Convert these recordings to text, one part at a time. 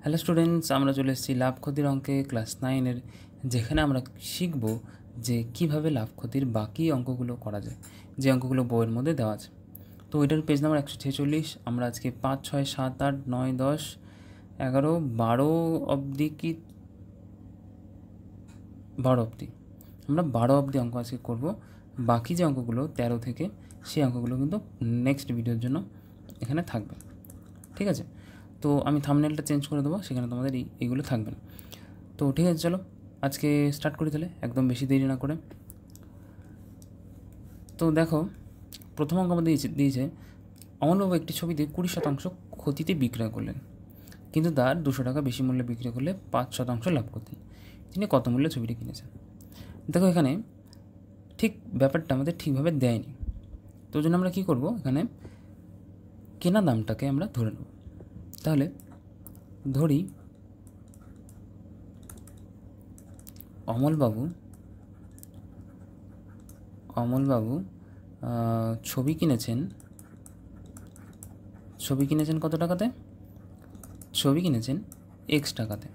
Hello students, আমরা চলে এসেছি লাভ ক্ষতির অঙ্কে ক্লাস 9-এর, যেখানে আমরা শিখব যে কিভাবে লাভ ক্ষতির বাকি অঙ্কগুলো করা যায়, যে অঙ্কগুলো বইয়ের মধ্যে দেওয়া আছে। তো এটার পেজ নাম্বার 146। আমরা আজকে 5, 6, 7, 8, 9, 10, 11, 12 অবধি কি 12 অবধি আমরা 12 অবধি অঙ্ক আজকে করব। বাকি যে অঙ্কগুলো 13 থেকে, সেই অঙ্কগুলো কিন্তু নেক্সট ভিডিওর জন্য এখানে থাকবে। ঠিক আছে, তো আমি থাম্বনেলটা চেঞ্জ করে দেবো, সেখানে তোমাদের এইগুলো থাকবে না। তো ঠিক আছে, চলো আজকে স্টার্ট করি তাহলে, একদম বেশি দেরি না করে। তো দেখো, প্রথম অঙ্ক আমাদের দিয়েছে অমলবাবু একটি ছবিতে 20% ক্ষতিতে বিক্রয় করলেন, কিন্তু তার 200 টাকা বেশি মূল্যে বিক্রি করলে 5% লাভ করতেন। তিনি কত মূল্যে ছবিটি কিনেছেন? দেখো, এখানে ঠিক ব্যাপারটা আমাদের ঠিকভাবে দেয়নি, তো জন্য আমরা কী করব, এখানে কেনা দামটাকে আমরা ধরে নেব। তাহলে ধরি অমলবাবু ছবি কিনেছেন কত টাকাতে? ছবি কিনেছেন এক্স টাকাতে।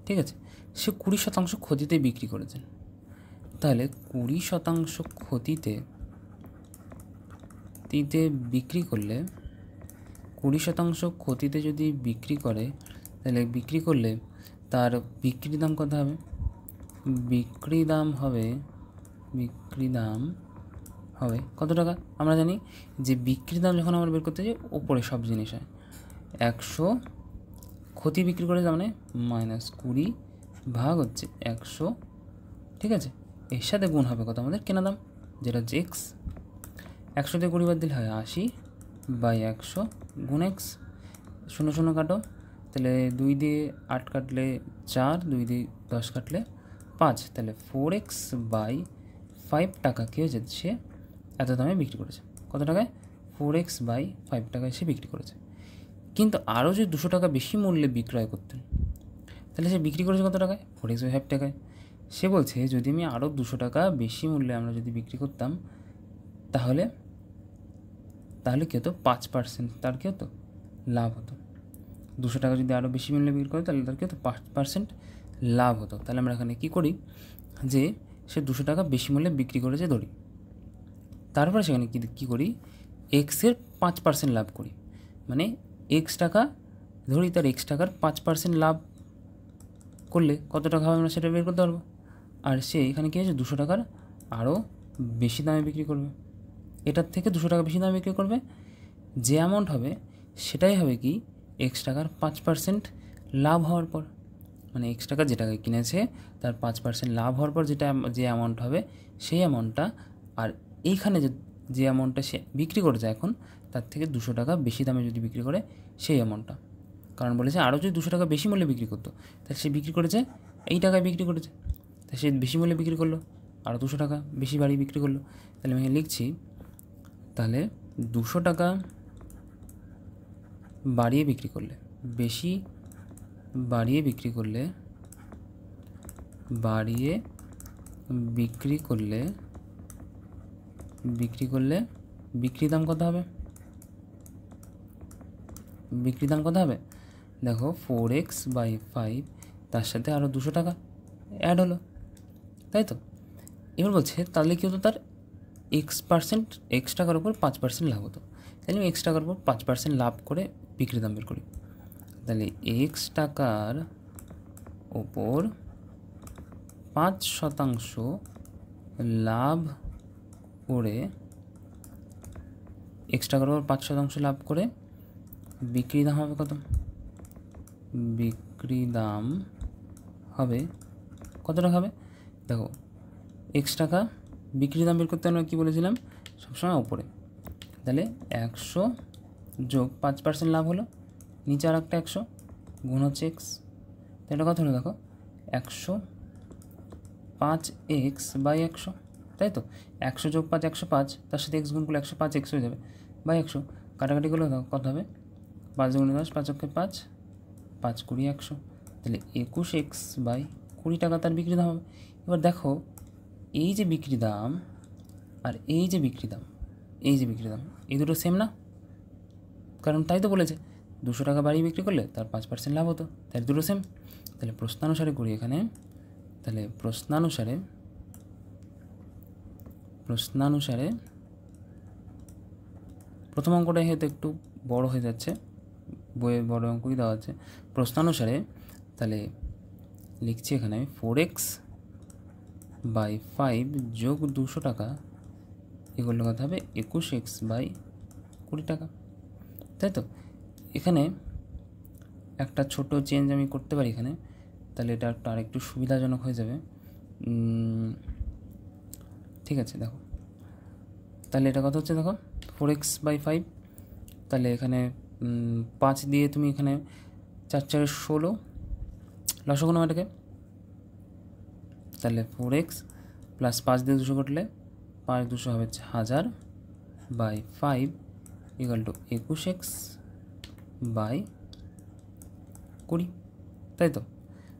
ঠিক আছে, সে 20% ক্ষতিতে বিক্রি করেছেন। তাহলে 20% ক্ষতিতে বিক্রি করলে, 20% ক্ষতিতে যদি বিক্রি করে, তাহলে বিক্রি করলে তার বিক্রি দাম কত হবে? বিক্রি দাম হবে কত টাকা? আমরা জানি যে বিক্রি দাম যখন আমরা বের করতে যাই, ওপরে সব জিনিস হয় 100, ক্ষতি বিক্রি করে মানে -20 ভাগ হচ্ছে 100। ঠিক আছে, এর সাথে গুণ হবে কত? আমাদের কেনা দাম, যেটা হচ্ছে এক্স। 100 দিয়ে 20 বাদ দিলে হয় 80/100 গুণ এক্স। 0 0 কাটো, তাহলে 2 দিয়ে 8 কাটলে 4, 2 দিয়ে 10 কাটলে 5, তাহলে 4x/5 টাকা কী হয়েছে? সে এত দামে বিক্রি করেছে। কত টাকায়? 4x/5 টাকায় সে বিক্রি করেছে। কিন্তু আরও যদি 200 টাকা বেশি মূল্যে বিক্রয় করতেন, তাহলে সে বিক্রি করেছে কত টাকায়? 4x/5 টাকায়। সে বলছে যদি আমি আরও 200 টাকা বেশি মূল্যে আমরা যদি বিক্রি করতাম, তাহলে কী হতো? 5% তার কী হতো? লাভ হতো। 200 টাকা যদি আরও বেশি মূল্যে বিক্রি করে, তাহলে তার কী হতো? 5% লাভ হতো। তাহলে আমরা এখানে কী করি, যে সে 200 টাকা বেশি মূল্যে বিক্রি করেছে ধরি, তারপরে সেখানে কী করি, এক্সের 5% লাভ করি। মানে এক্স টাকা ধরি, তার এক্স টাকার 5% লাভ করলে কত টাকা হবে আমরা সেটা বের করতে পারবো। আর সে এখানে কী হয়েছে? 200 টাকার আরও বেশি দামে বিক্রি করবে। এটার থেকে 200 টাকা বেশি দামে বিক্রি করবে, যে অ্যামাউন্ট হবে সেটাই হবে কি এক্স টাকার 5% লাভ হওয়ার পর। মানে এক্স টাকা যে টাকায় কিনেছে তার 5% লাভ হওয়ার পর যে অ্যামাউন্ট হবে, সেই অ্যামাউন্টটা। আর এইখানে যে অ্যামাউন্টটা সে বিক্রি করেছে এখন, তার থেকে 200 টাকা বেশি দামে যদি বিক্রি করে, সেই অ্যামাউন্টটা। কারণ বলেছে আরও যদি 200 টাকা বেশি মূল্যে বিক্রি করতো, তাহলে সে বিক্রি করেছে এই টাকায় বিক্রি করেছে, তাই সে বেশি মূল্যে বিক্রি করলো, আরও 200 টাকা বেশি বাড়িয়ে বিক্রি করলো। তাহলে আমি লিখছি, তাহলে 200 টাকা বাড়িয়ে বিক্রি করলে, বেশি বাড়িয়ে বিক্রি করলে বিক্রি দাম কত হবে? দেখো, 4x/5, তার সাথে আরও 200 টাকা অ্যাড হলো, তাই তো? এবার বলছে তাহলে কী হতো? তার এক্স টাকার উপর 5% লাভ হতো। তাহলে আমি এক্স টাকার উপর 5% লাভ করে বিক্রি দাম বের করি। তাহলে এক্স টাকার ওপর 5% লাভ করে, এক্স টাকার ওপর 5% লাভ করে বিক্রি দাম হবে কত? বিক্রি দাম হবে কত টাকা হবে? দেখো, এক্স টাকা বিক্রি দাম বের করতে আমরা কী বলেছিলাম? সবসময় ওপরে। তাহলে 100 যোগ 5% লাভ হলো, নিচে আর একটা 100 গুণ হচ্ছে এক্স। তো এটা কত হলো? দেখো, 105x/100, তাই তো? 100 যোগ 5 105, তার সাথে এক্স গুণ করলে 105x হয়ে যাবে, বাই 100 কাটাকাটি করলে কত হবে? 5 গুণে 10, 5 অক্ষে 5, 5 20 100, তাহলে 21x/20 টাকা তার বিক্রি দাম হবে। এবার দেখো, এই যে বিক্রি দাম আর এই যে বিক্রি দাম, এই দুটো সেম না? কারণ তাই তো বলেছে 200 টাকা বাড়িয়ে বিক্রি করলে তার 5% লাভ হতো, তাই দুটো সেম। তাহলে প্রশ্নানুসারে করি এখানে, তাহলে প্রশ্নানুসারে প্রথম অঙ্কটাই হয়তো একটু বড় হয়ে যাচ্ছে, বইয়ে বড় অঙ্কই দেওয়া আছে। প্রশ্নানুসারে তাহলে লিখছি এখানে আমি 4x/5 যোগ 200 টাকা এগুলো কথা হবে 21x/20 টাকা, তাই তো। এখানে একটা ছোট চেঞ্জ আমি করতে পারি এখানে, তাহলে এটা একটা আরেকটু সুবিধাজনক হয়ে যাবে। ঠিক আছে, দেখো তাহলে এটা কথা হচ্ছে, দেখো 4x/5, তাহলে এখানে 5 দিয়ে তুমি এখানে 4 4 16 লসাগু নাও এটাকে, তাহলে 4x প্লাস 5 দিয়ে 200 কাটলে 5 200 হবে 1000/5 ইকুয়াল টু 21x/20, তাই তো।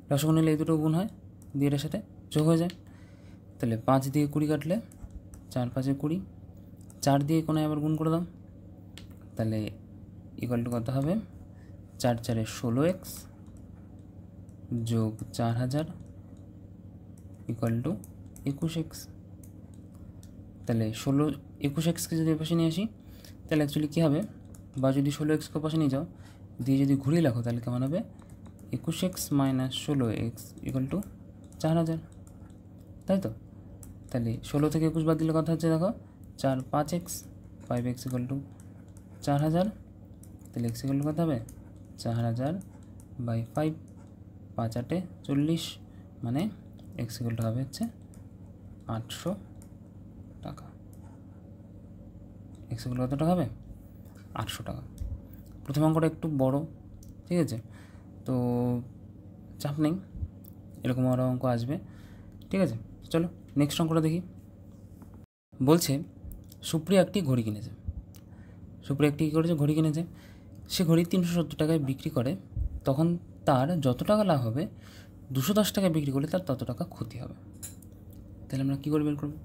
লসাগু নিলে এই দুটো গুণ হয়, দিয়ে এটার সাথে যোগ হয়ে যায়। তাহলে 5 দিয়ে 20 কাটলে 4 5 20, 4 দিয়ে কোনায় আবার গুণ করে দাও, তাহলে ইকুয়াল টু কত হবে 4 4 16x যোগ 4000 ইকুয়াল টু 21x। তাহলে 21xকে যদি এপাশে নিয়ে আসি তাহলে অ্যাকচুয়ালি কী হবে, বা যদি 16xকে পাশে নিয়ে যাও দিয়ে যদি ঘুরিয়ে রাখো তাহলে কেমন হবে 21x - 16x ইকুয়াল টু 4000, তাই তো। তাহলে 16 থেকে 21 বাদ দিলে কথা হচ্ছে, দেখো 4 5x 5x ইকুয়াল টু 4000, তাহলে x ইকুয়াল টু কত হবে 4000/5, 5 8 40, মানে x ইকুয়াল টু হবে হচ্ছে 800 টাকা। x ইকুয়াল কত টাকা হবে 800 টাকা। প্রথম অঙ্কটা একটু বড়, ঠিক আছে, তো চাপ নেই, এরকম আরও অঙ্ক আসবে, ঠিক আছে। চলো নেক্সট অঙ্কটা দেখি। বলছে সুপ্রিয়া একটি ঘড়ি কিনেছে। সুপ্রিয়া একটি কী করেছে, ঘড়ি কিনেছে। সে ঘড়ি 370 টাকায় বিক্রি করে, তখন তার যত টাকা লাভ হবে 210 টাকায় বিক্রি করলে তার তত টাকা ক্ষতি হবে। তাহলে আমরা কী করে বের করবো,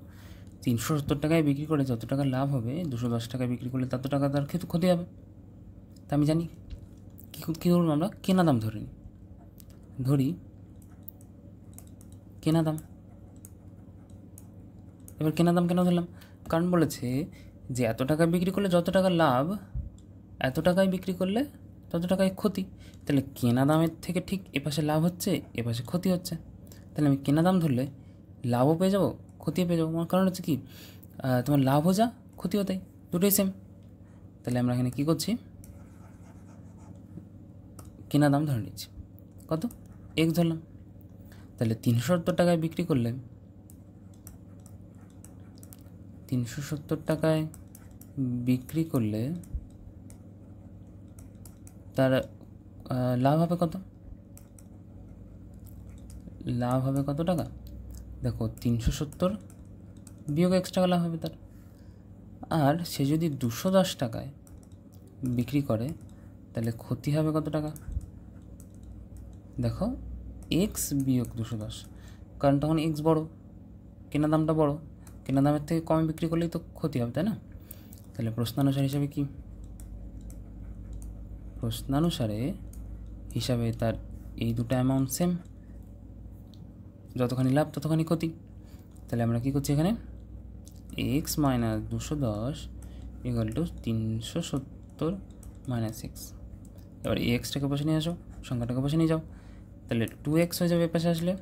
370 টাকায় বিক্রি করে যত টাকা লাভ হবে 210 টাকায় বিক্রি করলে তত টাকা তার ক্ষতি হবে। তা আমি জানি কী করবো, আমরা কেনা দাম ধরে নিই, ধরি কেনা দাম। এবার কেনা দাম কেন ধরলাম, কারণ বলেছে যে এত টাকায় বিক্রি করলে যত টাকা লাভ, এত টাকায় বিক্রি করলে তত টাকায় ক্ষতি। তাহলে কেনা দামের থেকে ঠিক এপাশে লাভ হচ্ছে, এপাশে ক্ষতি হচ্ছে। তাহলে আমি কেনা দাম ধরলে লাভও পেয়ে যাবো, ক্ষতিও পেয়ে যাবো। কারণ হচ্ছে কি, তোমার লাভও যা ক্ষতিও তাই, দুটোই সেম। তাহলে আমরা এখানে কী করছি, কেনা দাম ধরে নিচ্ছি, কত x ধরলাম। তাহলে 370 টাকায় বিক্রি করলে, 370 টাকায় বিক্রি করলে তার লাভ হবে কত, লাভ হবে কত টাকা, দেখো 370 বিয়োগ x টাকা লাভ হবে তার। আর সে যদি 210 টাকায় বিক্রি করে তাহলে ক্ষতি হবে কত টাকা, দেখো x বিয়োগ 210, কারণ তখন x বড়, কেনা দামটা বড়, কেনা দামের থেকে কমে বিক্রি করলেই তো ক্ষতি হবে, তাই না। তাহলে প্রশ্নানুসার হিসাবে কি, প্রশ্নানুসারে হিসাবে তার এই দুটো অ্যামাউন্ট সেম, যতখানি লাভ ততখানি ক্ষতি। তাহলে আমরা কী করছি এখানে, x - 210 ইকুয়াল টু 370 - x। এবার এই এক্সটাকে পাশে নিয়ে আসো, সংখ্যাটাকে পাশে নিয়ে যাও, তাহলে 2x হয়ে যাবে পাশে আসলে,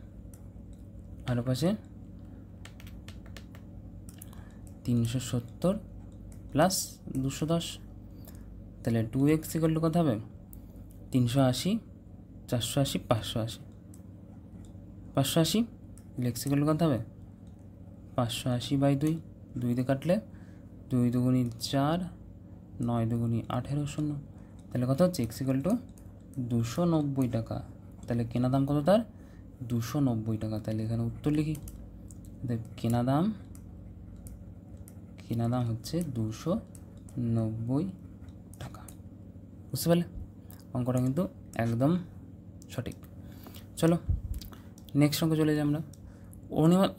আর পাশে 370 প্লাস 210, তাহলে 2x ইকুয়াল টু কত হবে 380, 480, 580, 580, x ইকুয়াল টু কত হবে 580/2, 2 দিয়ে কাটলে 2 দুগুণি 4, 9 দুগুণি 18, 0। তাহলে কত হচ্ছে x ইকুয়াল টু 290 টাকা। তাহলে কেনা দাম কত তার 290 টাকা। তাহলে এখানে উত্তর লিখি, কেনা দাম হচ্ছে 290 টাকা। বুঝতে পারলে, অঙ্কটা কিন্তু একদম সঠিক। চলো নেক্সট অঙ্ক চলে যাই আমরা।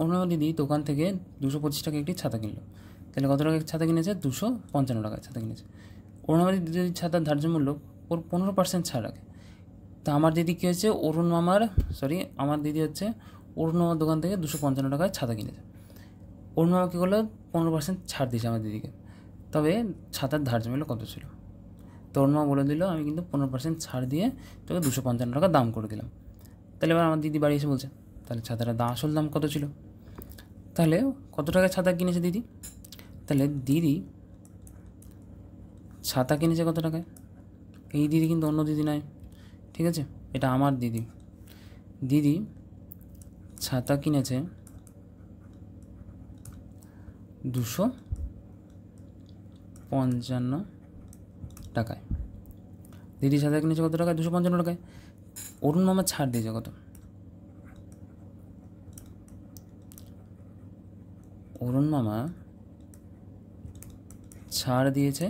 অরুণিমা দিদি দোকান থেকে 225 টাকা একটি ছাতা কিনলো। তাহলে কত টাকা ছাতা কিনেছে, 255 টাকায় ছাতা কিনেছে। অরুণিমা দিদি ছাতার ধার্য মূল্য ওর 15% ছাড় রাখে। তা আমার দিদি কী হচ্ছে আমার দিদি হচ্ছে অরুণ মামার দোকান থেকে 255 টাকায় ছাতা কিনেছে। অরুণ মামা কী করলো, 15% ছাড় দিয়েছে আমার দিদিকে। তবে ছাতার ধার্য মূল্য কত ছিল? তো অরুণ মামা বলে দিল, আমি কিন্তু 15% ছাড় দিয়ে তোকে 255 টাকা দাম করে দিলাম। তাহলে এবার আমার দিদি বাড়ি এসে বলছে, তাহলে ছাতাটার আসল দাম কত ছিল? তাহলে কত টাকায় ছাতা কিনেছে দিদি? তাহলে দিদি ছাতা কিনেছে কত টাকায়? এই দিদি কিন্তু অন্য দিদি নয়, ঠিক আছে? এটা আমার দিদি। দিদি ছাতা কিনেছে 255 টাকায়। দিদি ছাতা কিনেছে কত টাকায়? 255 টাকায়। অরুণ মামা ছাড় দিয়েছে কত? অরুণ মামা ছাড় দিয়েছে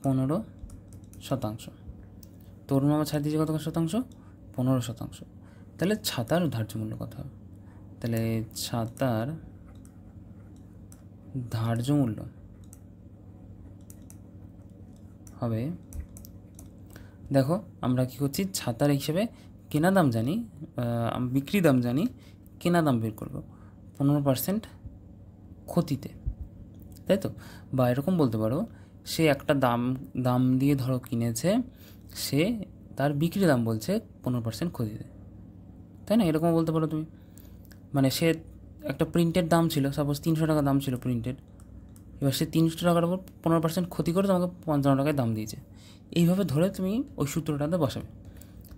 15%। তো অরুণ মামা ছাড় দিয়েছে কত শতাংশ? 15%। তাহলে ছাতার ধার্য মূল্য কত হবে? তাহলে ছাতার ধার্য মূল্য হবে, দেখো আমরা কী করছি, ছাতার হিসেবে কেনা দাম জানি, বিক্রি দাম জানি, কেনা দাম বের করব 15% ক্ষতিতে, তাই তো? বা এরকম বলতে পারো, সে একটা দাম দিয়ে ধরো কিনেছে, সে তার বিক্রি দাম বলছে 15% ক্ষতিতে, তাই না? এরকম বলতে পারো তুমি। মানে সে একটা প্রিন্টের দাম ছিল, সাপোজ 300 টাকা দাম ছিল প্রিন্টেড, এবার সে 300 টাকার উপর 15% ক্ষতি করে তোমাকে 55 টাকায় দাম দিয়েছে। এইভাবে ধরে তুমি ওই সূত্রটাতে বসাবে।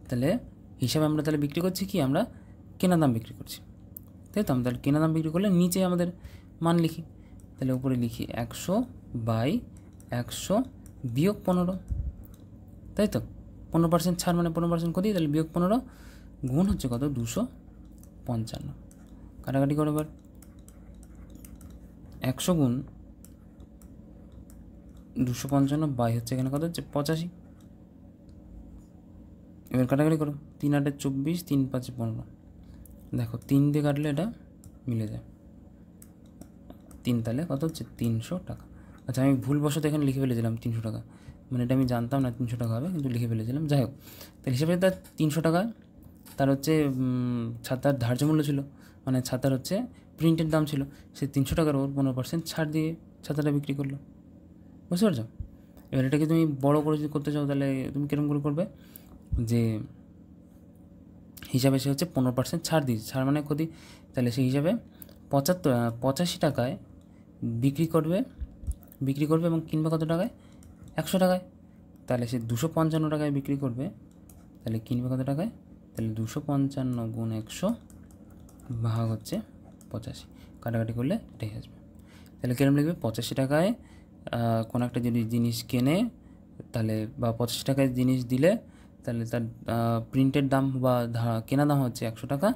তাহলে হিসাবে আমরা তাহলে বিক্রি করছি কি, আমরা কেনা দাম বিক্রি করছি, তাই তো? আমরা তাহলে কেনা দাম বিক্রি করলে নিচে আমাদের মান লিখি, তাহলে উপরে লিখি 100/100 বিয়োগ 15, তাই তো? 15% ছাড় মানে 15% ক্ষতি, তাহলে বিয়োগ 15 গুণ হচ্ছে কত? 255। কাটাকাটি করো এবার, 100 গুণ 255 বাই হচ্ছে এখানে কত হচ্ছে? 85। এবার কাটাকাটি করো, 3 8 24, 3 5 15। দেখো 3 দিয়ে কাটলে এটা মিলে যায়, 3 তাহলে কত হচ্ছে? 300 টাকা। আচ্ছা, আমি ভুলবশত এখানে লিখে ফেলেছিলাম 300 টাকা, মানে এটা আমি জানতাম না 300 টাকা হবে, কিন্তু লিখে ফেলেছিলাম। যাই হোক, তাহলে হিসেবে তার 300 টাকা তার হচ্ছে ছাতার ধার্য মূল্য ছিল, মানে ছাতার হচ্ছে প্রিন্টের দাম ছিল, সে 300 টাকার ওপর 15% ছাড় দিয়ে ছাতাটা বিক্রি করলো। বুঝতে পারছো? এবার এটাকে তুমি বড় করে যদি করতে চাও, তাহলে তুমি কীরকম করে করবে, যে হিসাবে সে হচ্ছে 15% ছাড় দিয়েছে, ছাড় মানে ক্ষতি, তাহলে সেই হিসাবে 85 টাকায় বিক্রি করবে এবং কিনবে কত টাকায়? 100 টাকায়। তাহলে সে 255 টাকায় বিক্রি করবে, তাহলে কিনবে কত টাকায়? তাহলে 255 গুণ 100 ভাগ হচ্ছে 85, কাটাকাটি করলে এটাই আসবে। তাহলে কিরম লিখবে? 85 টাকায় কোনো একটা যদি জিনিস কেনে, তাহলে বা 85 টাকায় জিনিস দিলে, তাহলে তার প্রিন্টের দাম বা কেনা দাম হচ্ছে 100 টাকা,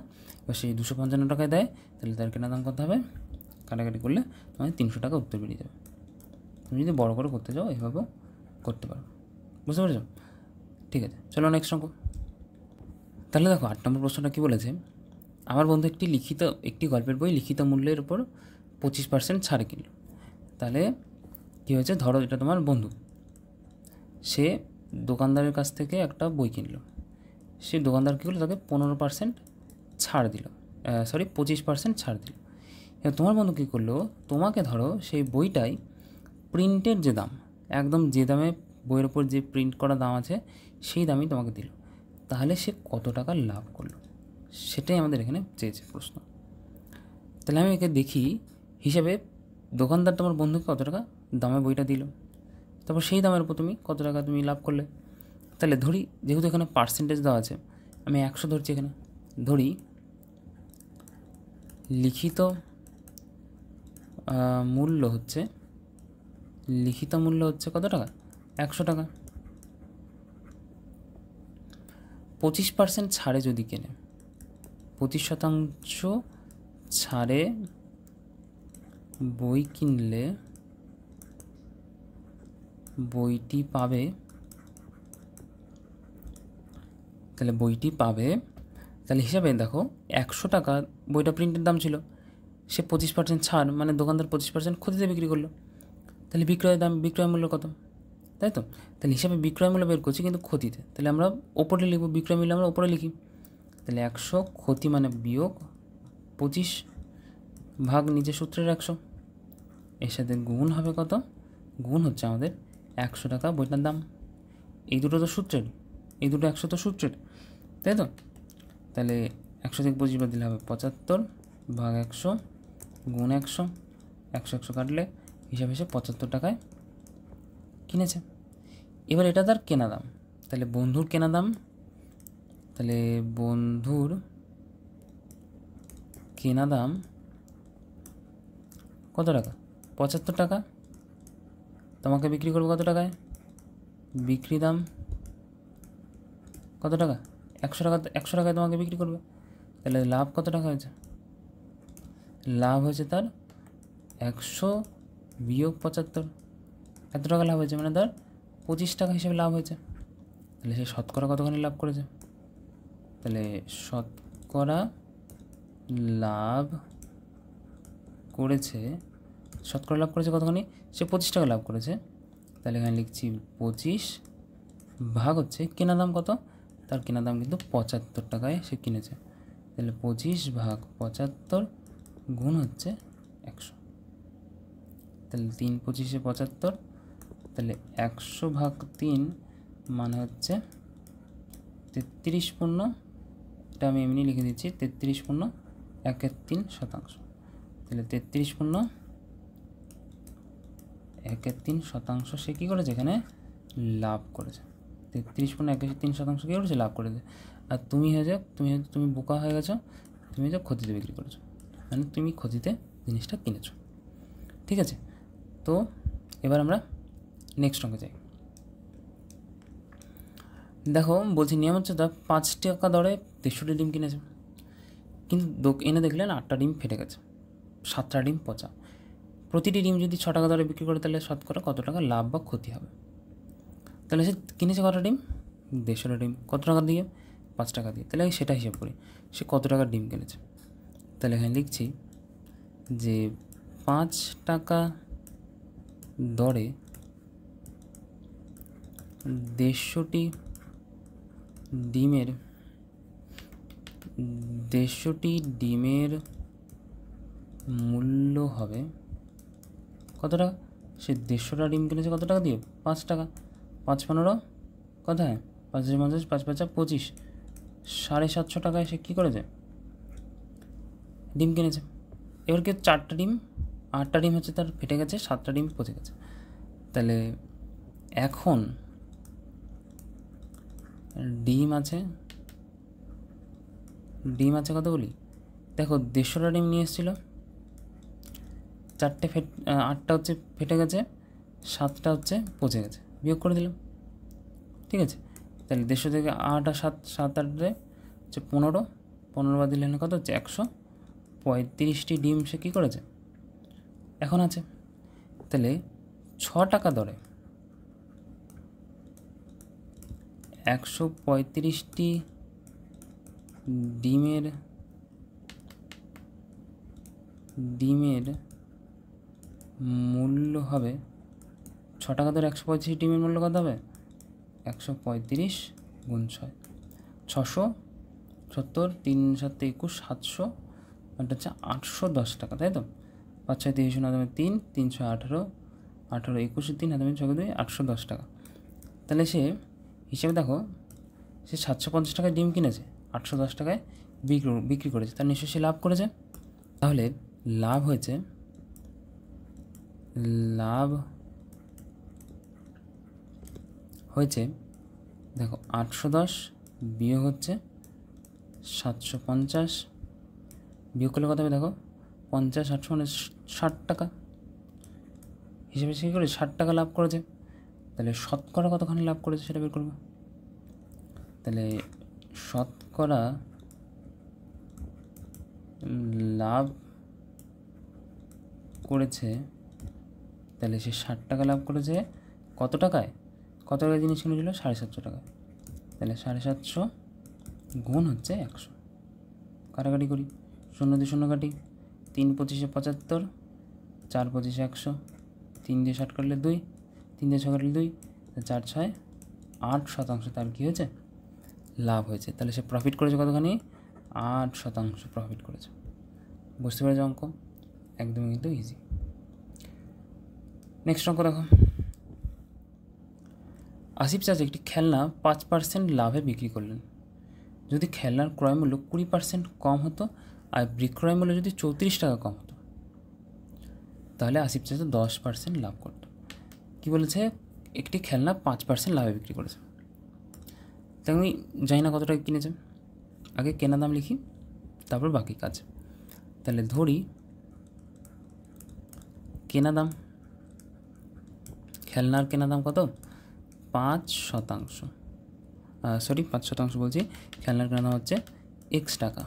এবার সেই 255 টাকায় দেয়, তাহলে তার কেনা দাম কত হবে? কাটাকাটি করলে তোমার 300 টাকা উত্তর বেরিয়ে যাবে। তুমি যদি বড় করে করতে চাও এইভাবেও করতে পারো। বুঝতে পেরেছো? ঠিক আছে, চলো নেক্সট অঙ্ক। তাহলে দেখো 8 নম্বর প্রশ্নটা কী বলেছে, আমার বন্ধু একটি গল্পের বই লিখিত মূল্যের উপর 25% ছাড়ে কিনল। তাহলে কী হয়েছে, ধরো এটা তোমার বন্ধু, সে দোকানদারের কাছ থেকে একটা বই কিনলো, সে দোকানদার কী করলো, তাকে 15% ছাড় দিল, 25% ছাড় দিল। এবার তোমার বন্ধু কী করলো, তোমাকে ধরো সেই বইটাই প্রিন্টের যে দাম, একদম যে দামে বইয়ের ওপর যে প্রিন্ট করা দাম আছে সেই দামই তোমাকে দিল। তাহলে সে কত টাকা লাভ করলো, সেটাই আমাদের এখানে চেয়েছে প্রশ্ন। তাহলে আমি একে দেখি হিসাবে, দোকানদার তোমার বন্ধুকে কত টাকা দামে বইটা দিল, তারপর সেই দামের উপর তুমি কত টাকা তুমি লাভ করলে। তাহলে ধরি, যেহেতু এখানে পার্সেন্টেজ দেওয়া আছে, আমি 100 ধরছি এখানে। ধরি লিখিত মূল্য হচ্ছে কত টাকা? 100 টাকা। 25% ছাড়ে যদি কেনে, 25% ছাড়ে বই কিনলে বইটি পাবে, তাহলে হিসাবে দেখো 100 টাকা বইটা প্রিন্টের দাম ছিল, সে 25% ছাড় মানে দোকানদার 25% ক্ষতিতে বিক্রি করলো, তাহলে বিক্রয় মূল্য কত? তাই তো? তাহলে হিসাবে বিক্রয় মূল্য বের করছি কিন্তু ক্ষতিতে, তাহলে আমরা ওপরে লিখব, বিক্রয় মূল্য আমরা ওপরে লিখি। তাহলে 100 ক্ষতি মানে বিয়োগ 25 ভাগ নিচে সূত্রের 100, এর সাথে গুণ হবে কত? গুণ হচ্ছে আমাদের 100 টাকা বইটার দাম। এই দুটো তো সূত্রের, এই দুটো 100 তো সূত্রের, তাই তো? তাহলে 100 থেকে 25 বাদ দিলে হবে 75 ভাগ 100 গুণ 100, 100 কাটলে হিসাব এসে 75 টাকায় কিনেছে। এবার এটা তার কেনা দাম, তাহলে বন্ধুর কেনা দাম, তাহলে বন্ধুর কেনা দাম কত টাকা? 75 টাকা। তোমাকে বিক্রি করবো কত টাকায়? বিক্রি দাম কত টাকা? 100 টাকা। 100 টাকায় তোমাকে বিক্রি করবে, তাহলে লাভ কত টাকা হয়েছে? লাভ হয়েছে তার 100 বিয়োগ 75, এত টাকা লাভ হয়েছে, মানে তার 25 টাকা হিসেবে লাভ হয়েছে। তাহলে সে শতকরা কতখানি লাভ করেছে? তাহলে শতকরা লাভ করেছে, শতকরা লাভ করেছে কতখানি? সে 25 টাকা লাভ করেছে। তাহলে এখানে লিখছি 25 ভাগ হচ্ছে কেনা দাম কত? তার কেনা দাম কিন্তু 75 টাকায় সে কিনেছে, তাহলে 25 ভাগ 75 গুণ হচ্ছে 100, তাহলে 3 25 75, তাহলে 100 ভাগ 3 মানে হচ্ছে 33 পূর্ণ, এটা আমি এমনি লিখে দিচ্ছি 33 পূর্ণ 1/3 তাহলে 33 পূর্ণ 1/3 সে কী করেছে? এখানে লাভ করেছে। 33 পূর্ণ 1/3 কী করেছে? লাভ করেছে। আর তুমি বোকা হয়ে গেছো, তুমি ক্ষতিতে বিক্রি করেছো, মানে তুমি ক্ষতিতে জিনিসটা কিনেছো। ঠিক আছে, তো এবার আমরা নেক্সট অঙ্কে যাই। দেখো বলছি নিয়ম হচ্ছে 5 টাকা দরে 63টি ডিম কিনেছে, কিন্তু এনে দেখলেন 8টা ডিম ফেটে গেছে, 7টা ডিম পচা। প্রতিটি ডিম যদি 6 টাকা দরে বিক্রি করে তাহলে শতকরা কত টাকা লাভ বা ক্ষতি হবে? তাহলে সে কিনেছে কত ডিম? 150টা ডিম। কত টাকা দিয়ে? 5 টাকা দিয়ে। তাহলে সেটা হিসাব করি, সে কত টাকার ডিম কিনেছে। তাহলে এখানে লিখছি যে 5 টাকা দরে 150টি ডিমের মূল্য হবে কত টাকা? সে 150টা ডিম কিনেছে কত টাকা দিয়ে? 5 টাকা। 5 15 কত হয়? 5 50 5 5 25, 750 টাকায় সে কী করেছে? ডিম কিনেছে। এবার কি 4টা ডিম, 8টা ডিম হচ্ছে তার ফেটে গেছে, 7টা ডিম পচে গেছে। তাহলে এখন ডিম আছে কতগুলি? দেখো 150টা ডিম নিয়ে এসেছিলো, 8টা হচ্ছে ফেটে গেছে, 7টা হচ্ছে পচে গেছে, বিয়োগ করে দিলাম। ঠিক আছে, তাহলে 150 থেকে 8 আর 7, 7 8 হচ্ছে 15, 15 বাদ দিলে কত হচ্ছে? 135টি ডিম সে কী করেছে? এখন আছে। তাহলে 6 টাকা দরে 135টি ডিমের মূল্য হবে 6 টাকা দরে 135 ডিমের মূল্য কত হবে? 135 গুণ 6, 670, 3 7 21, 700, এটা হচ্ছে 810 টাকা, তাই তো? 5 6 23 9 3, 3 6 18, 18 21 3 হাতে 6 2 810 টাকা। তাহলে সে হিসেবে দেখো, সে 750 টাকায় ডিম কিনেছে, 810 টাকায় বিক্রি করেছে, তার নিশ্চয়ই সে লাভ করেছে। তাহলে লাভ হয়েছে দেখো 810 বিয়োগ হচ্ছে 750, বিয়োগ করলে কত হবে? দেখো 50 800 মানে 60 টাকা, হিসেবে সে করে 60 টাকা লাভ করেছে। তাহলে শতকরা কতখানি লাভ করেছে সেটা বের করবো। তাহলে শতকরা লাভ করেছে, তাহলে সে 60 টাকা লাভ করেছে কত টাকায়? কত টাকায় জিনিস কিনেছিল? 750 টাকায়। তাহলে 750 গুণ হচ্ছে 100, কাটাকাটি করি, 0 দিয়ে 0 কাটি, 3 25 75, 4 25 100, 3 দিয়ে 60 কাটলে 2, 3 দিয়ে 6 কাটলে 2, 4 6 8% তার কী হয়েছে, লাভ হয়েছে। তাহলে সে প্রফিট করেছে কতখানি, 8% প্রফিট করেছে। বুঝতে পেরেছো অঙ্ক? একদমই কিন্তু ইজি। নেক্সট অঙ্ক দেখো, আসিফ চাচা একটি খেলনা 5% লাভে বিক্রি করলেন। যদি খেলনার ক্রয় মূল্য 20% কম হতো আর বিক্রয় মূল্য যদি 34 টাকা কম হতো, তাহলে আসিফ চাচা 10% লাভ করত। কী বলেছে, একটি খেলনা 5% লাভে বিক্রি করেছে। তাই আমি জানি না কত টাকা কিনেছে, আগে কেনা দাম লিখি তারপর বাকি কাজ। তাহলে ধরি কেনা দাম, খেলনার কেনা দাম কত, 5%, সরি 5% বলছি, খেলনার কেনা দাম হচ্ছে x টাকা।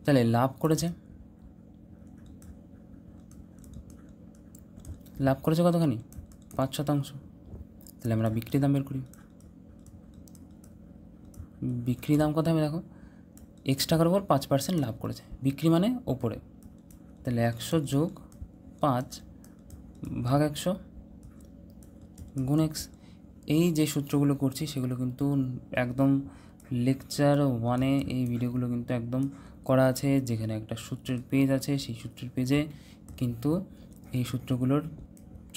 তাহলে লাভ করেছে, কতখানি, 5%। তাহলে আমরা বিক্রি দাম বের করি। বিক্রি দাম কত হবে দেখো, x টাকার উপর 5% লাভ করেছে, বিক্রি মানে ওপরে। তাহলে 100 যোগ 5 ভাগ 100 গুণ x। এই যে সূত্রগুলো করছি সেগুলো কিন্তু একদম লেকচার 1-এ এই ভিডিওগুলো কিন্তু একদম করা আছে, যেখানে একটা সূত্রের পেজ আছে, সেই সূত্রের পেজে কিন্তু এই সূত্রগুলোর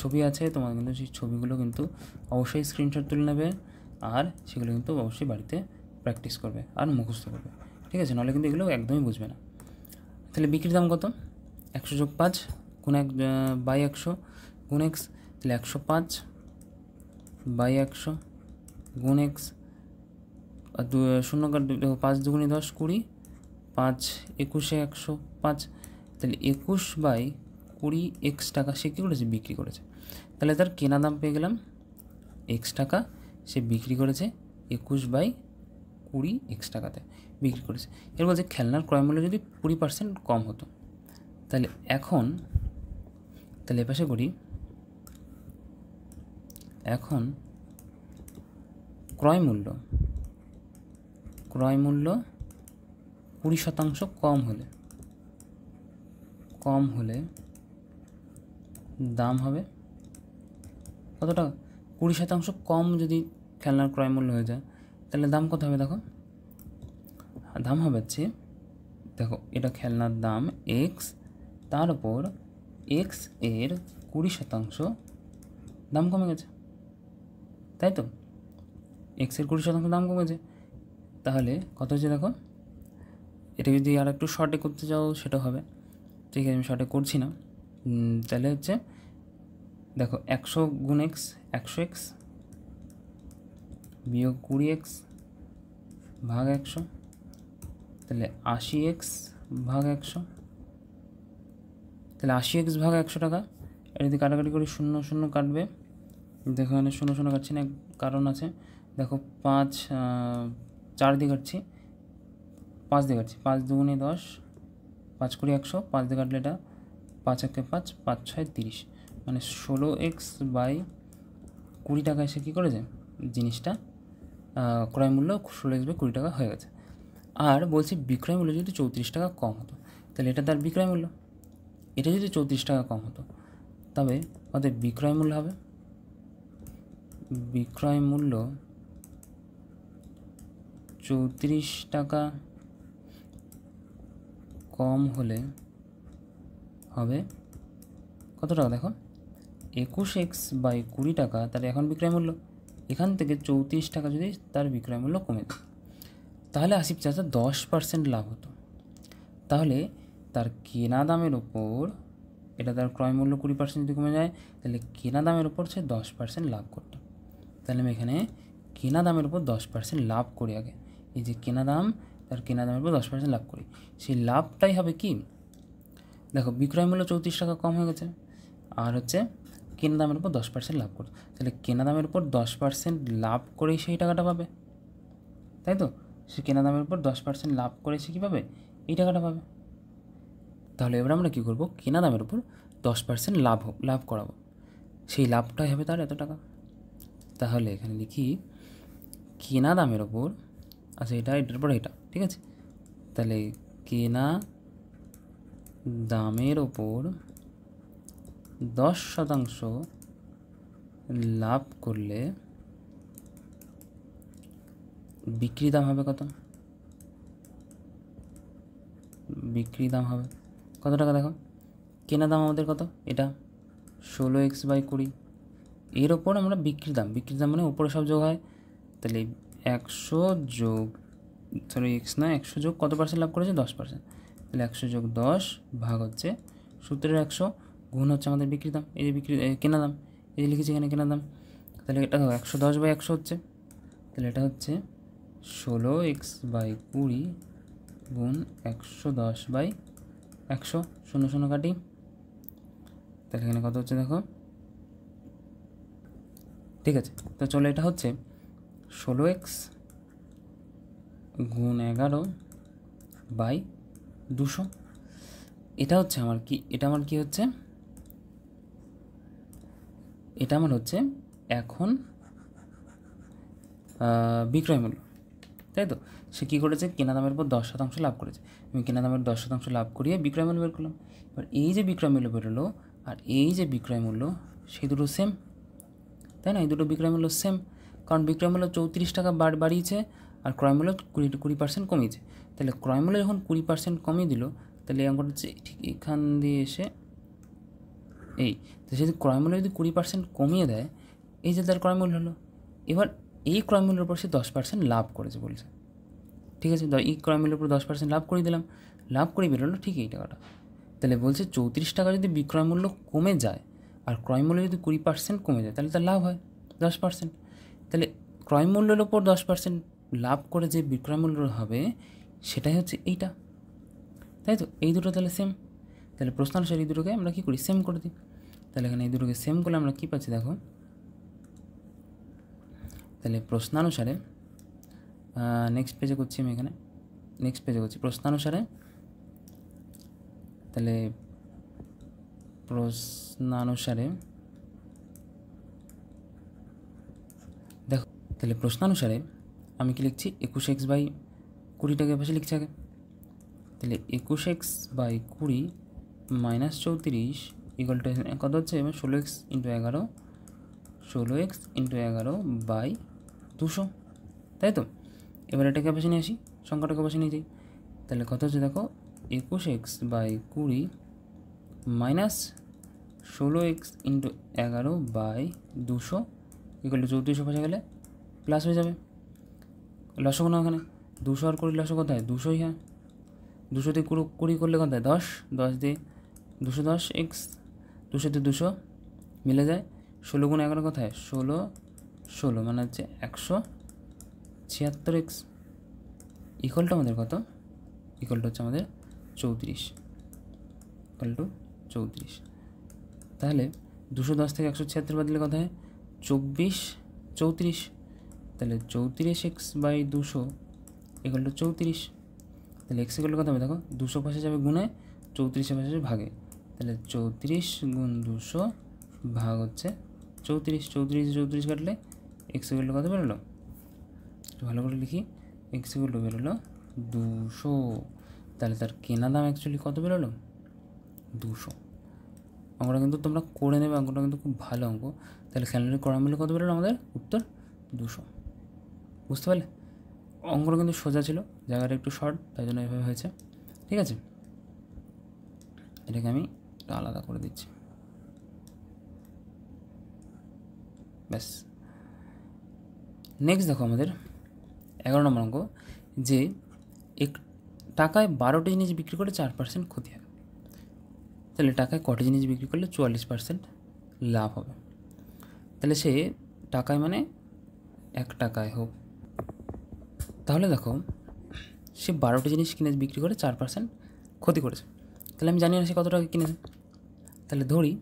ছবি আছে। তোমার কিন্তু সেই ছবিগুলো কিন্তু অবশ্যই স্ক্রিনশট তুলে নেবে আর সেগুলো কিন্তু অবশ্যই বাড়িতে প্র্যাকটিস করবে আর মুখস্থ করবে, ঠিক আছে? নাহলে কিন্তু এগুলো একদমই বুঝবে না। তাহলে বিক্রির দাম কত, 100 যোগ 5 গুণ 1 বাই 100 গুণ x। তাহলে 105 বাই 100 গুণ x, আর 0 কাট, দেখো 5 দুগুণে 10 20, 5 21 105। তাহলে 21 বাই 20 x টাকা সে কী করেছে, বিক্রি করেছে। তাহলে তার কেনা দাম পেয়ে গেলাম x টাকা, সে বিক্রি করেছে 21 বাই 20 x টাকাতে বিক্রি করেছে। এর বলছে খেলনার ক্রয় মূল্য যদি 20% কম হতো, তাহলে এখন, তাহলে এপাশে করি, এখন ক্রয় মূল্য 20% কম হলে দাম হবে কত টাকা, 20% কম যদি খেলনার ক্রয় মূল্য হয়ে যায় তাহলে দাম কত হবে দেখো, দাম হবে হচ্ছে, দেখো এটা খেলনার দাম x, তার উপর x এর 20% দাম কমে গেছে, তাই তো? x এর 20% দাম কমেছে, তাহলে কত হচ্ছে দেখো। এটা যদি আর একটু শর্টে করতে চাও সেটা হবে, ঠিক আছে? আমি শর্টে করছি না। তাহলে হচ্ছে দেখো 100 গুণ x, 100x বিয়োগ 20x ভাগ 100, তাহলে 80x ভাগ 100। তাহলে 80x ভাগ 100 টাকা। এটা যদি কাটাকাটি করি 0 0 কাটবে, দেখো এখানে 0 0 কাটছি না, কারণ আছে। দেখো 5 4 দিয়ে কাটছি, 5 দিয়ে কাটছি, 5 দুগুণে 10, 5 কুড়ি 100, 5 দিয়ে কাটলে এটা 5 1 5, 5 6 30, মানে 16x বাই 20 টাকা এসে কী করেছে, জিনিসটা ক্রয় মূল্য 16x বাই 20 টাকা হয়ে গেছে। আর বলছি বিক্রয় মূল্য যদি 34 টাকা কম হতো, তাহলে এটা তার বিক্রয় মূল্য। এটা যদি 34 টাকা কম হতো তবে আমাদের বিক্রয় মূল্য হবে, বিক্রয় মূল্য 34 টাকা কম হলে হবে কত টাকা দেখো, 21x বাই 20 টাকা তার এখন বিক্রয় মূল্য। এখান থেকে 34 টাকা যদি তার বিক্রয় মূল্য কমে যায় তাহলে আসিফ চাচা 10% লাভ হতো। তাহলে তার কেনা দামের ওপর, এটা তার ক্রয় মূল্য 20% যদি কমে যায় তাহলে কেনা দামের ওপর সে 10% লাভ করতো। তাহলে আমি এখানে কেনা দামের উপর 10% লাভ করি আগে। এই যে কেনা দাম, তার কেনা দামের উপর 10% লাভ করি, সেই লাভটাই হবে কি, দেখো বিক্রয় মূল্য 34 টাকা কম হয়ে গেছে আর হচ্ছে কেনা দামের উপর 10% লাভ করতো। তাহলে কেনা দামের উপর 10% লাভ করেই সেই টাকাটা পাবে, তাই তো? সে কেনা দামের উপর 10% লাভ করে সে কী পাবে, এই টাকাটা পাবে। তাহলে এবার আমরা কী করবো, কেনা দামের উপর 10% লাভ করাবো, সেই লাভটাই হবে তার এত টাকা। তাহলে এখানে লিখি কেনা দামের ওপর, আচ্ছা এটা এটার পর এটা, ঠিক আছে? তাহলে কেনা দামের ওপর 10% লাভ করলে বিক্রি দাম হবে কত? বিক্রি দাম হবে কত টাকা? দেখো কেনা দাম আমাদের কত, এটা 16x/20, এর ওপর আমরা বিক্রি দাম মানে ওপরে সব যোগ হয়, তাহলে 100 যোগ x না 100 যোগ কত পার্সেন্ট লাভ করেছে? 10%, তাহলে 100 যোগ 10 ভাগ হচ্ছে সূত্রের 100 গুণ হচ্ছে আমাদের বিক্রি দাম, এই যে কেনা দাম, এই যে লিখেছি এখানে কেনা দাম, তাহলে এটা 110/100 হচ্ছে, তাহলে এটা হচ্ছে 16x/20 গুণ 110/100, 0 0 কাটি, তাহলে এখানে কত হচ্ছে দেখো। ঠিক আছে, তো চলো এটা হচ্ছে 16x গুণ 11/200, এটা হচ্ছে আমার কি, এটা আমার কি হচ্ছে, এটা আমার হচ্ছে এখন বিক্রয় মূল্য, তাই তো। সে কী করেছে, কেনা দামের উপর 10% লাভ করেছে, আমি কেনা দামের 10% লাভ করিয়ে বিক্রয় মূল্য বের করলাম। এবার এই যে বিক্রয় মূল্য বেরোলো আর এই যে বিক্রয় মূল্য, সেই দুটো সেম, তাই না? এই দুটো বিক্রয় মূল্য সেম, কারণ বিক্রয় মূল্য 34 টাকা বাড়িয়েছে আর ক্রয় মূল্য 20% কমিয়েছে, তাহলে ক্রয় মূল্য যখন 20% কমিয়ে দিল, তাহলে এই অঙ্কটা হচ্ছে ঠিক এখান দিয়ে এসে এই, তো যদি ক্রয় মূল্য যদি 20% কমিয়ে দেয়, এই যে তার ক্রয় মূল্য হলো, এবার এই ক্রয় মূল্যের উপর সে 10% লাভ করেছে বলছে, ঠিক আছে, এই ক্রয় মূল্যের উপর 10% লাভ করে দিলাম, লাভ করে বেরোলো ঠিক এই টাকাটা, তাহলে বলছে 34 টাকা যদি বিক্রয় মূল্য কমে যায় আর ক্রয় মূল্য যদি 20% কমে যায়, তাহলে তার লাভ হয় 10%, তাহলে ক্রয় মূল্যের ওপর 10% লাভ করে যে বিক্রয় মূল্য হবে সেটাই হচ্ছে এইটা, তাই তো। এই দুটো তাহলে সেম, তাহলে প্রশ্নানুসারে এই দুটোকে আমরা কী করি, সেম করে দিই, তাহলে এখানে এই দুটোকে সেম করলে আমরা কী পাচ্ছি দেখো, তাহলে প্রশ্নানুসারে নেক্সট পেজে করছি আমি, এখানে নেক্সট পেজে করছি প্রশ্নানুসারে, তাহলে প্রশ্নানুসারে দেখো, তাহলে প্রশ্নানুসারে আমি কি লিখছি, 21x/20টাকে পাশে লিখছি আগে, তাহলে 21x/20 - 34 ইকুয়াল টু কত হচ্ছে, এবার 16x × 11, 16x × 11/200, তাই তো। এবার এটাকে পাশে নিয়ে আসি, সংখ্যাটাকে পাশে নিয়ে যাই, তাহলে কত হচ্ছে দেখো, 21x/20 minus 16x × 11/200 equal to 3400 পাশে গেলে প্লাস হয়ে যাবে, লসগু না ওখানে 200 আর 20 লসগু কোথায়, 200ই হয়, 200 দিয়ে 20 করলে কোথায় 10, 10 দিয়ে 210x, 200 দিয়ে 200 মিলে যায়, 16 × 11 কোথায়, 16 মানে হচ্ছে 176x ইকুয়াল টু আমাদের কত, ইকুয়াল টু হচ্ছে আমাদের 34, ইকুয়াল টু 34, তাহলে 210 থেকে 176 বাদ দিলে কত হয়, 34, তাহলে 34x/200 ইকুয়াল টু 34, তাহলে x ইকুয়াল টু কত হবে দেখো, 200 পাশে যাবে গুণে, 34 পাশে যাবে ভাগে, তাহলে 34 × 200 ভাগ হচ্ছে 34 কাটলে x ইকুয়াল টু কত বেরোলো, ভালো করে লিখি, x ইকুয়াল টু বেরোলো 200, তাহলে তার কেনা দাম অ্যাকচুয়ালি কত বেরোলো, 200। অঙ্কটা কিন্তু তোমরা করে নেবে, অঙ্কটা কিন্তু খুব ভালো অঙ্ক, তাহলে ক্যালোরি করা মূল্য কত বেরোলো আমাদের, উত্তর 200, বুঝতে পারলে। অঙ্কটা কিন্তু সোজা ছিল, জায়গাটা একটু শর্ট, তাই জন্য এভাবে হয়েছে, ঠিক আছে। এটাকে আমি আলাদা করে দিচ্ছি, ব্যাস। নেক্সট দেখো আমাদের 11 নম্বর অঙ্ক, যে টাকায় 12টি জিনিস বিক্রি করে 4% ক্ষতি হয়, তাহলে টাকায় কটি জিনিস বিক্রি করলে 44% লাভ হবে, তাহলে সে টাকায় মানে 1 টাকায় হোক, তাহলে দেখো সে 12টি জিনিস কিনে বিক্রি করে 4% ক্ষতি করেছে, তাহলে আমি জানি না সে কত টাকা কিনেছে, তাহলে ধরি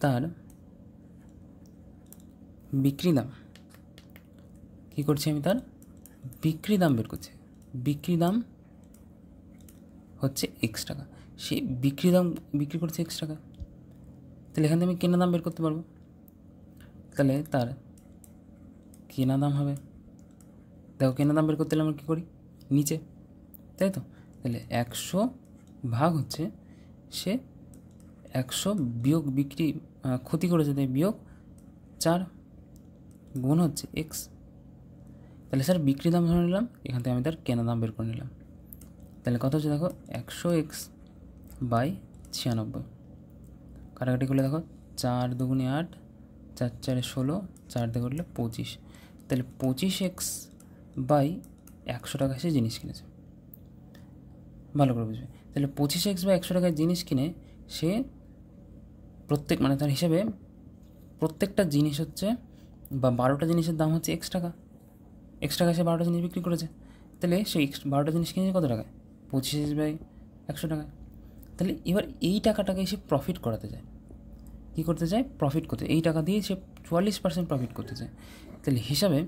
তার বিক্রি দাম, কী করছি আমি, তার বিক্রি দাম বের করছি, বিক্রি দাম হচ্ছে x টাকা, সে বিক্রি দাম বিক্রি করছে x টাকা, তাহলে এখান থেকে আমি কেনা দাম বের করতে পারবো, তাহলে তার কেনা দাম হবে, দেখো কেনা দাম বের করতে হলে আমরা কী করি, নিচে, তাই তো, তাহলে 100 ভাগ হচ্ছে সে 100 বিয়োগ বিক্রি ক্ষতি করেছে, তাই বিয়োগ 4 গুণ হচ্ছে এক্স। তাহলে স্যার বিক্রি দাম ধরে নিলাম, এখান থেকে আমি তার কেনা দাম বের করে নিলাম। তাহলে কত হচ্ছে দেখো 100x বাই 96, কাটাকাটি করলে দেখো 4 দুগুণে 8, 4 4 16, 4 দিয়ে করলে 25। তাহলে 25x বাই 100 টাকা সে জিনিস কিনেছে। ভালো করে বুঝবে। তাহলে 25x বাই 100 টাকায় জিনিস কিনে সে মানে তার হিসাবে প্রত্যেকটা জিনিস হচ্ছে বা 12টা জিনিসের দাম হচ্ছে x টাকা। x টাকা সে 12টা জিনিস বিক্রি করেছে। তাহলে সে 12টা জিনিস কিনেছে কত টাকায়? 25x বাই 100 টাকায়। তাহলে এবার এই টাকাটাকে সে প্রফিট করাতে যায়। কী করতে চায়? প্রফিট করতে। এই টাকা দিয়ে সে 44% প্রফিট করতে চায়। তাহলে হিসাবে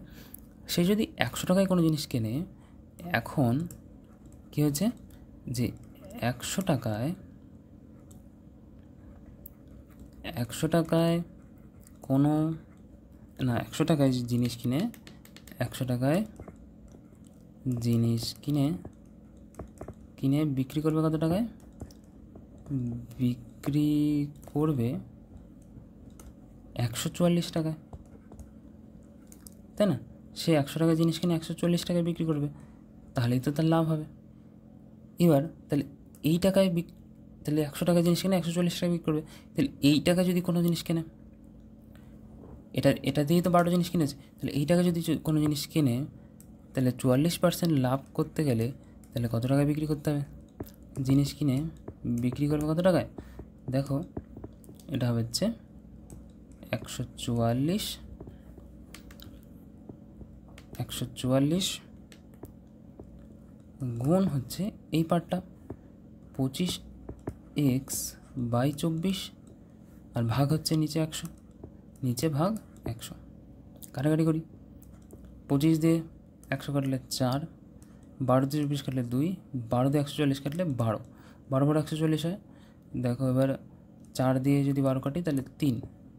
সে যদি 100 টাকায় কোনো জিনিস কেনে, এখন কী হচ্ছে যে 100 টাকায় কোনো 100 টাকায় জিনিস কিনে, 100 টাকায় জিনিস কিনে বিক্রি করবে কত টাকায়? বিক্রি করবে 144 টাকায়, তাই না? সে 100 টাকায় জিনিস কিনে 140 টাকায় বিক্রি করবে, তাহলেই তো তার লাভ হবে। এবার তাহলে এই টাকায় তাহলে 100 টাকায় জিনিস কিনে 140 টাকায় বিক্রি করবে। তাহলে এই টাকা যদি কোনো জিনিস কেনে, এটা দিয়েই তো 12টা জিনিস কিনেছে, তাহলে এই টাকা যদি কোনো জিনিস কেনে, তাহলে 44% লাভ করতে গেলে তাহলে কত টাকায় বিক্রি করতে হবে? জিনিস কিনে বিক্রি করবে কত টাকায়? দেখো এটা হবে হচ্ছে 144 গুণ হচ্ছে এই পার্টটা 25x বাই 24, আর ভাগ হচ্ছে নিচে 100, নিচে ভাগ 100। কাটাকাটি করি, 25 দিয়ে 100 কাটলে 4, 12 দিয়ে 24 কাটলে 2, 12 দিয়ে 140 কাটলে 12, 12 বারো 140 হয়। দেখো এবার 4 দিয়ে যদি 12 কাটি তাহলে 3,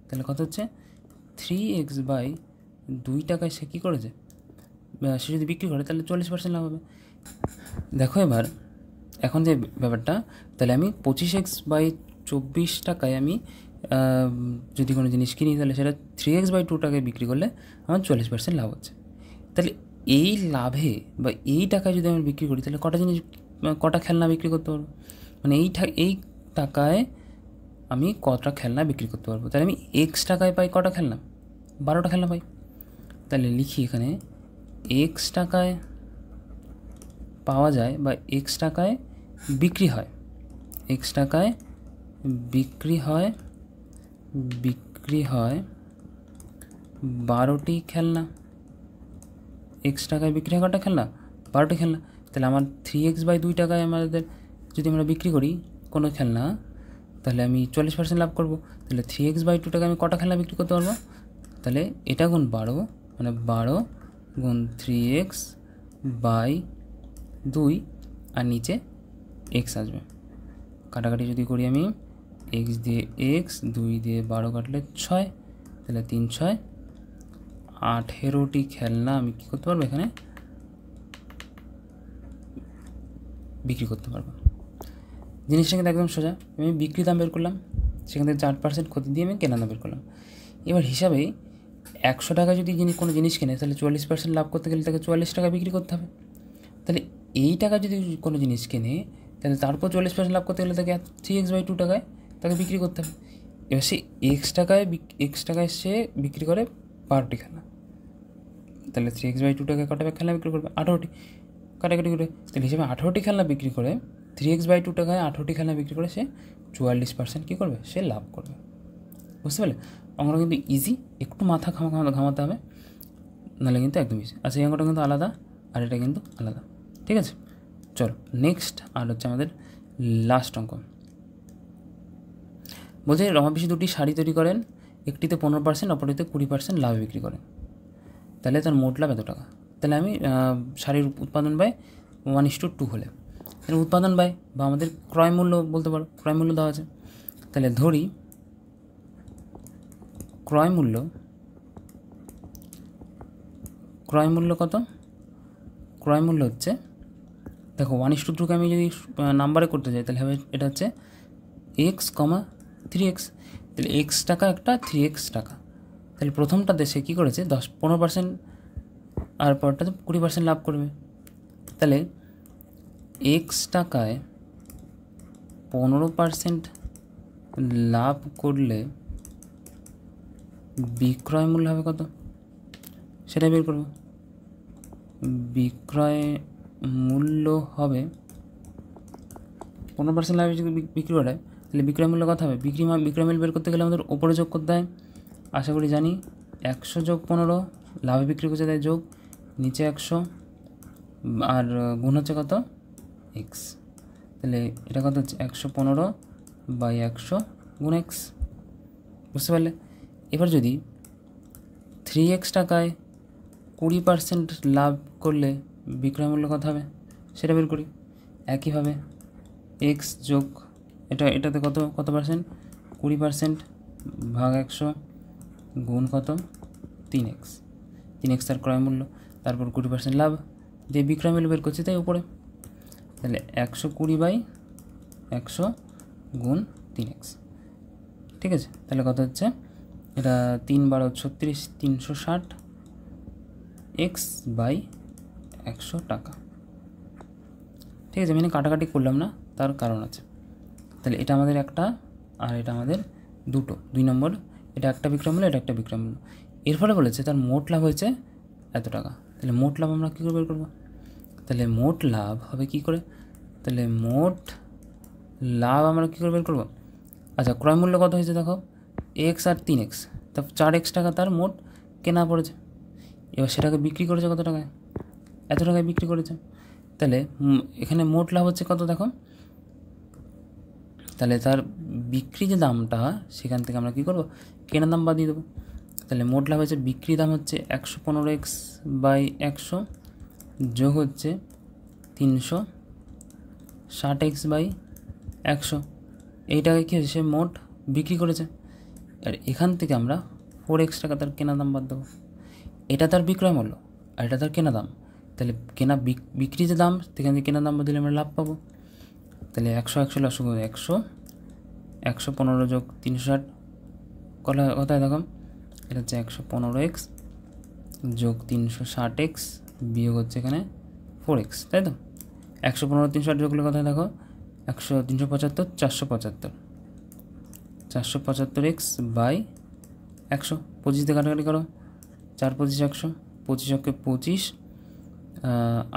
তাহলে কত হচ্ছে 3x বাই 2 টাকায় সে কী করেছে? সে যদি বিক্রি করে তাহলে 40% লাভ হবে। দেখো এবার এখন যে ব্যাপারটা, তাহলে আমি 25x বাই 24 টাকায় আমি যদি কোনো জিনিস কিনি, তাহলে সেটা 3x বাই 2 টাকায় বিক্রি করলে আমার 40% লাভ হচ্ছে। তাহলে এই লাভে বা এই টাকায় যদি আমি বিক্রি করি, তাহলে কটা খেলনা বিক্রি করতে পারবো? মানে এই টাকায় আমি কটা খেলনা বিক্রি করতে পারবো। তাহলে আমি x টাকায় পাই কটা খেলনা? 12টা খেলনা পাই। তাহলে লিখি এখানে x টাকায় পাওয়া যায় বা x টাকায় বিক্রি হয়, x টাকায় বিক্রি হয় 12টি খেলনা। x টাকায় বিক্রি হয় কটা খেলনা? 12টি খেলনা। তাহলে আমার 3x বাই 2 টাকায় আমাদের যদি আমরা বিক্রি করি কোনো খেলনা, তাহলে আমি 40% লাভ করব। তাহলে 3x বাই 2 টাকায় আমি কটা খেলনা বিক্রি করতে পারবো? তাহলে এটা গুণ 12, মানে 12 গুণ 3x বাই 2, আর নিচে x আসবে। কাটাকাটি যদি করি আমি, x দিয়ে x, 2 দিয়ে 12 কাটলে 6, তাহলে 3 6 18টি খেলনা আমি কী করতে পারবো? এখানে বিক্রি করতে পারবো। জিনিসটা কিন্তু একদম সোজা। আমি বিক্রি দাম বের করলাম, সেখান থেকে 4% ক্ষতি দিয়ে আমি কেনা দাম বের করলাম। এবার হিসাবে 100 টাকা যদি কোনো জিনিস কেনে, তাহলে 40% লাভ করতে গেলে তাকে 44 টাকা বিক্রি করতে হবে। তাহলে এই টাকা যদি কোনো জিনিস কেনে, তাহলে তারপর 40% লাভ করতে গেলে তাকে 3x বাই 2 টাকায় তাকে বিক্রি করতে হবে। এবার সে x টাকায় সে বিক্রি করে 12টি খেলনা, তাহলে 3x বাই 2 টাকায় কটা খেলনা বিক্রি করবে? 18টি। কাটাকাটি করে তাহলে হিসেবে 18টি খেলনা বিক্রি করে, 3x বাই 2 টাকায় 18টি খেলনা বিক্রি করে সে 44% কী করবে? সে লাভ করবে। বুঝতে পারলে? অঙ্কটা কিন্তু ইজি, একটু মাথা ঘামাতে হবে, নাহলে কিন্তু একদম ইজি। আচ্ছা, এই অঙ্কটা কিন্তু আলাদা আর এটা কিন্তু আলাদা, ঠিক আছে? চলো নেক্সট আর হচ্ছে আমাদের লাস্ট অঙ্ক। বলছে রমাপিসি 2টি শাড়ি তৈরি করেন, একটিতে 15%, অপরটিতে 20% লাভে বিক্রি করেন। তাহলে তার মোট লাভ এত টাকা। তাহলে আমি শাড়ির উৎপাদন ব্যয় 1:2 হলে, তাহলে উৎপাদন ব্যয় বা আমাদের ক্রয় মূল্য বলতে পারো, ক্রয় মূল্য দেওয়া আছে। তাহলে ধরি ক্রয় মূল্য কত? ক্রয় মূল্য হচ্ছে, দেখো 1:2কে আমি যদি নাম্বারে করতে যাই, তাহলে হবে এটা হচ্ছে x, 3x, তাহলে x টাকা একটা, 3x টাকা। তাহলে প্রথমটাতে সে কী করেছে 15%, আর পরটাতে 20% লাভ করবে। তাহলে x টাকায় 15% লাভ করলে বিক্রয় মূল্য হবে কত, সেটাই বের করব। বিক্রয় মূল্য হবে 15% লাভ যদি বিক্রি করে, তাহলে বিক্রয় মূল্য কত হবে? বিক্রয় মূল্য বের করতে গেলে আমাদের ওপরে যোগ করতে হয়, আশা করি জানি। 100 যোগ 15, লাভে বিক্রি করছে তাই যোগ, নিচে 100, আর গুণ হচ্ছে কত x। তাহলে এটা কত হচ্ছে 115/100 গুণ x, বুঝতে পারলে? এবার যদি 3x টাকায় 20% লাভ করলে বিক্রয় মূল্য কত হবে সেটা বের করি। একইভাবে x যোগ এটাতে কত পার্সেন্ট, 20% ভাগ 100 গুণ কত 3x, 3x তার ক্রয় মূল্য, তারপর 20% লাভ দিয়ে বিক্রয় মূল্য বের করছি তাই উপরে। তাহলে 120/100 গুণ 3x, ঠিক আছে? তাহলে কত হচ্ছে, এটা 3 × 36, 360 x/100 টাকা, ঠিক আছে? আমি কাটাকাটি করলাম না, তার কারণ আছে। তাহলে এটা আমাদের একটা, আর এটা আমাদের দুটো, 2 নম্বর। এটা একটা বিক্রয় মূল্য, এটা একটা বিক্রয় মূল্য। এর ফলে বলেছে তার মোট লাভ হয়েছে এত টাকা। তাহলে মোট লাভ আমরা কী করে বের করবো? তাহলে মোট লাভ হবে কী করে? তাহলে মোট লাভ আমরা কী করে বের করবো? আচ্ছা, ক্রয় মূল্য কত হয়েছে দেখো, x আর 3x, তা 4x টাকা তার মোট কেনা পড়েছে। এবার সেটাকে বিক্রি করেছে কত টাকায়? এত টাকায় বিক্রি করেছে। তাহলে এখানে মোট লাভ হচ্ছে কত দেখো, তাহলে তার বিক্রি যে দামটা সেখান থেকে আমরা কী করবো, কেনা দাম বাদ দিয়ে দেবো। তাহলে মোট লাভ হচ্ছে, বিক্রি দাম হচ্ছে 115x/100 যোগ হচ্ছে 360x/100, এই টাকায় কী হয়েছে, সে মোট বিক্রি করেছে। আর এখান থেকে আমরা 4x টাকা তার কেনা দাম বাদ দেবো। এটা তার বিক্রয় মূল্য আর এটা তার কেনা দাম। তাহলে বিক্রি যে দাম সেখান থেকে কেনা দাম বাদ দিলে আমরা লাভ পাবো। তাহলে 100 লসগু 100, 115 যোগ 360 কথায় দেখো, এটা হচ্ছে 115x যোগ 360x বিয়োগ হচ্ছে এখানে 4x, তাই তো? 115 360 যোগ করলে কথায় দেখো, 375, 475, 475x/100, 25 দিয়ে কাটাকাটি করো, 4 25 100, 25 100 25,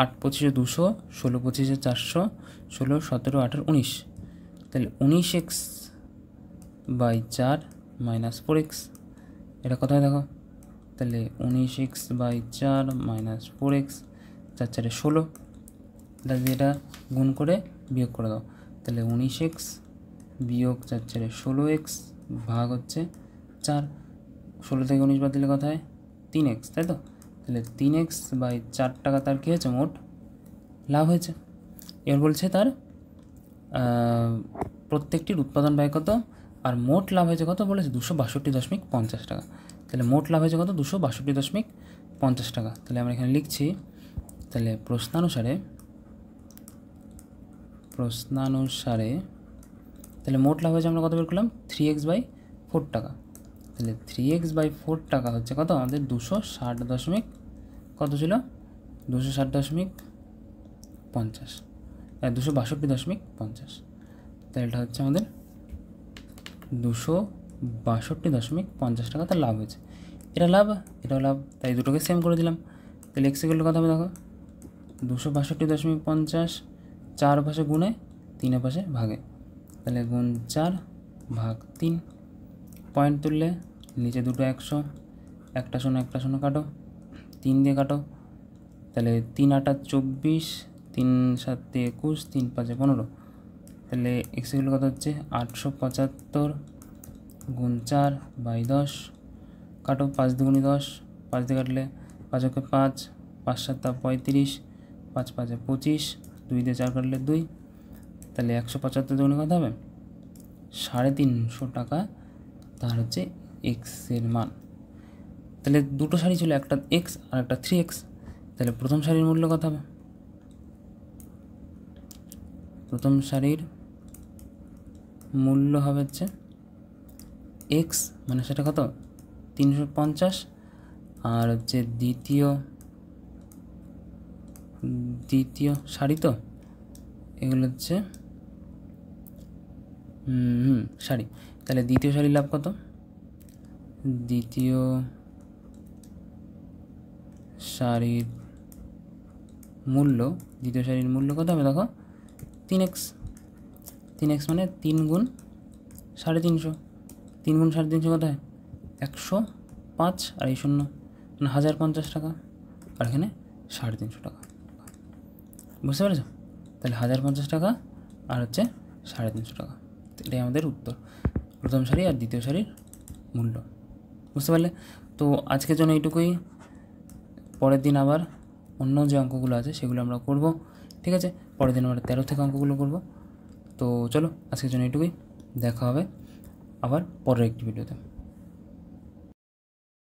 8 25 200, 16 25 400, 16 17 18 19, তাহলে 19x/4 মাইনাস 4x, এটা কোথায় দেখো, তাহলে 19x/4 মাইনাস 4x, 4 4 16, এটা দিয়ে এটা গুণ করে বিয়োগ করে দাও। তাহলে 19x বিয়োগ 4 4 16x ভাগ হচ্ছে 4, 16 থেকে 19 বাদ দিলে কথা হয় 3x, তাই তো? তাহলে 3x/4 টাকা তার কী হয়েছে, মোট লাভ হয়েছে। এবার বলছে তার প্রত্যেকটির উৎপাদন ব্যয় কত, আর মোট লাভ হয়েছে কত বলেছে, 262.50 টাকা। তাহলে মোট লাভ হয়েছে কত, 262.50 টাকা। তাহলে আমরা এখানে লিখছি, তাহলে প্রশ্নানুসারে তাহলে মোট লাভ হয়েছে আমরা কত বের করলাম, 3x/4 টাকা। তাহলে 3x/4 টাকা হচ্ছে কত, আমাদের 260 কত ছিল, 260.50, 262.50। তাহলে এটা হচ্ছে আমাদের 262.50 টাকা তার লাভ হয়েছে। এটা লাভ, এটাও লাভ, তাই দুটোকে সেম করে দিলাম। তাহলে এক্স ইকুয়াল কথা হবে দেখো, 262.50 4 পাশে গুণে 3 পাশে ভাগে, তাহলে গুণ 4 ভাগ 3, পয়েন্ট তুললে নিচে দুটো 100, একটা 0 একটা 0 কাটো, 3 দিয়ে কাটো, তাহলে 3 8 24, 3 7 21, 3 5 15, তাহলে এক্স ইকুয়াল কত হচ্ছে 875 গুণ 4/10, কাটো 5 দুগুণি 10, 5 দিয়ে কাটলে 5 ওকে 5, 5 7 35, 5 5 25, 2 দিয়ে 4 কাটলে 2, তাহলে 175 দুগুণি কত হবে, 350 টাকা তার হচ্ছে এক্সের মান। তাহলে দুটো শাড়ি ছিল, একটা এক্স আর একটা 3x, তাহলে প্রথম শাড়ির মূল্য কত হবে, প্রথম শাড়ির মূল্য হবে হচ্ছে এক্স মানে সেটা কত 350, আর হচ্ছে দ্বিতীয় সারি, তো এগুলো হচ্ছে সারি। তাহলে দ্বিতীয় সারির লাভ কত, দ্বিতীয় সারির মূল্য কত হবে দেখো 3x। 3x মানে 3 গুণ 350, 3 গুণ 350 কত হয় 105, আর এই 0 মানে 1050 টাকা, আর এখানে 350 টাকা। বুঝতে পেরেছো? তাহলে 1050 টাকা আর হচ্ছে 350 টাকা, এটাই আমাদের উত্তর, প্রথম সারি আর দ্বিতীয় সারির মূল্য। বুঝতে পারলে? তো আজকের জন্য এইটুকুই, পরের দিন আবার অন্য যে অঙ্কগুলো আছে সেগুলো আমরা করব, ঠিক আছে? পরের দিন আমরা 13 থেকে অঙ্কগুলো করব। তো চলো আজকের জন্য এইটুকুই, দেখা হবে আবার পরের একটি ভিডিওতে।